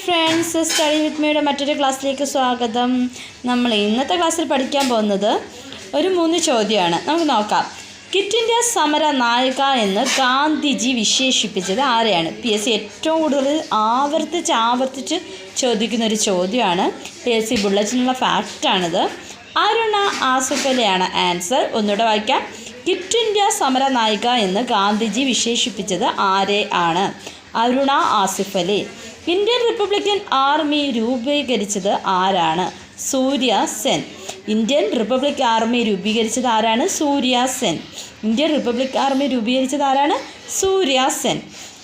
Friends, study വിത്ത് മീയുടെ മറ്റൊരു ക്ലാസ്സിലേക്ക് സ്വാഗതം. നമ്മൾ ഇന്നത്തെ ക്ലാസ്സിൽ പഠിക്കാൻ പോകുന്നത് ഒരു 3 ചോദ്യമാണ്. നമുക്ക് നോക്കാം. ക്വിറ്റ് ഇന്ത്യ സമര നായിക എന്ന് ഗാന്ധിജി വിശേഷിപ്പിച്ചത് ആരെയാണ്? PSC ഏറ്റവും കൂടുതൽ ആവർത്തിച്ച് ചോദിക്കുന്നൊരു ചോദ്യമാണ്. PSC ബുള്ളറ്റിനുള്ള ഫാക്റ്റാണിത്. അരുണ ആസിഫ് അലിയാണ് ആൻസർ. ഒന്നുകൂടെ വായിക്കാം. ക്വിറ്റ് ഇന്ത്യ സമര നായിക എന്ന് ഗാന്ധിജി വിശേഷിപ്പിച്ചത് ആരെ ആണ്? Aruna Asif Ali. Indian Republican army രൂപീകരിച്ചത് ആരാണ്? സൂര്യ സെൻ. ഇന്ത്യൻ റിപ്പബ്ലിക് ആർമി രൂപീകരിച്ചത് ആരാണ്? സൂര്യ സെൻ. ഇന്ത്യൻ റിപ്പബ്ലിക് ആർമി രൂപീകരിച്ചത് ആരാണ്? സൂര്യ സെൻ.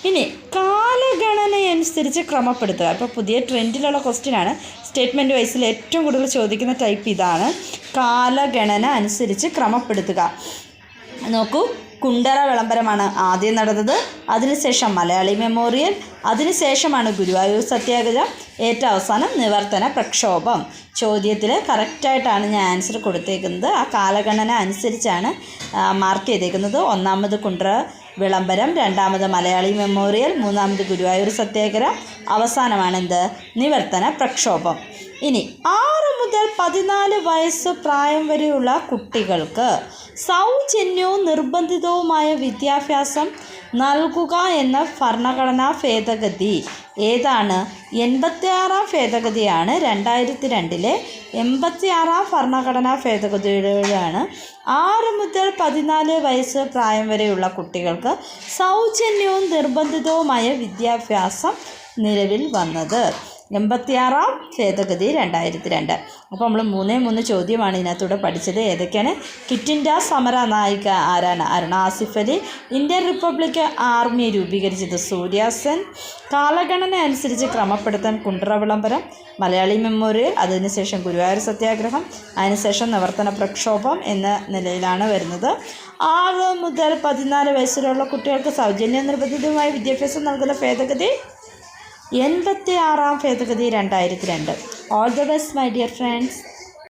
ഇനി കാലഗണനയനുസരിച്ച് ക്രമപ്പെടുത്തുക. ഇപ്പോൾ പുതിയ ട്രെൻഡിലുള്ള ക്വസ്റ്റ്യനാണ്. സ്റ്റേറ്റ്മെൻറ്റ് വൈസിൽ ഏറ്റവും കൂടുതൽ ചോദിക്കുന്ന ടൈപ്പ് ഇതാണ്. കാലഗണന അനുസരിച്ച് ക്രമപ്പെടുത്തുക. നോക്കൂ, കുണ്ടറ വിളംബരമാണ് ആദ്യം നടന്നത്. അതിനുശേഷം മലയാളി മെമ്മോറിയൽ, അതിനുശേഷമാണ് ഗുരുവായൂർ സത്യാഗ്രഹം, ഏറ്റവും അവസാനം നിവർത്തന പ്രക്ഷോഭം. ചോദ്യത്തിൽ കറക്റ്റായിട്ടാണ് ഞാൻ ആൻസർ കൊടുത്തേക്കുന്നത്. ആ കാലഗണന അനുസരിച്ചാണ് മാർക്ക് ചെയ്തേക്കുന്നത്. ഒന്നാമത് കുണ്ടറ വിളംബരം, രണ്ടാമത് മലയാളി മെമ്മോറിയൽ, മൂന്നാമത് ഗുരുവായൂർ സത്യാഗ്രഹം, അവസാനമാണ് നിവർത്തന പ്രക്ഷോഭം. ഇനി 6 മുതൽ 14 വയസ്സ് പ്രായം വരെയുള്ള കുട്ടികൾക്ക് സൗജന്യവും നിർബന്ധിതവുമായ വിദ്യാഭ്യാസം നൽകുക എന്ന ഭരണഘടനാ ഭേദഗതി ഏതാണ്? 86-ാം ഭേദഗതിയാണ്. 2002 86-ാം ഭരണഘടനാ ഭേദഗതിയിലാണ് 6 മുതൽ 14 വയസ്സ് പ്രായം വരെയുള്ള കുട്ടികൾക്ക് സൗജന്യവും നിർബന്ധിതവുമായ വിദ്യാഭ്യാസം നിലവിൽ വന്നത്. 86-ാം ഭേദഗതി 2002. അപ്പോൾ നമ്മൾ 3 ചോദ്യമാണ് ഇതിനകത്തൂടെ പഠിച്ചത്. ഏതൊക്കെയാണ്? ക്വിറ്റ് ഇന്ത്യ സമര നായിക ആരാണ്? Aruna Asif Ali. Indian republic army രൂപീകരിച്ചത് സൂര്യ സെൻ. കാലഗണന അനുസരിച്ച് ക്രമപ്പെടുത്താൻ കുണ്ടറ വിളംബരം, മലയാളി മെമ്മോറിയൽ, അതിനുശേഷം ഗുരുവായൂർ സത്യാഗ്രഹം, അതിനുശേഷം നിവർത്തന പ്രക്ഷോഭം എന്ന നിലയിലാണ് വരുന്നത്. 6 മുതൽ 14 വയസ്സിലുള്ള കുട്ടികൾക്ക് സൗജന്യ നിർബന്ധിതമായ വിദ്യാഭ്യാസം നൽകുന്ന ഭേദഗതി 86-ാം ഭേദഗതി 2002. All the best my dear friends.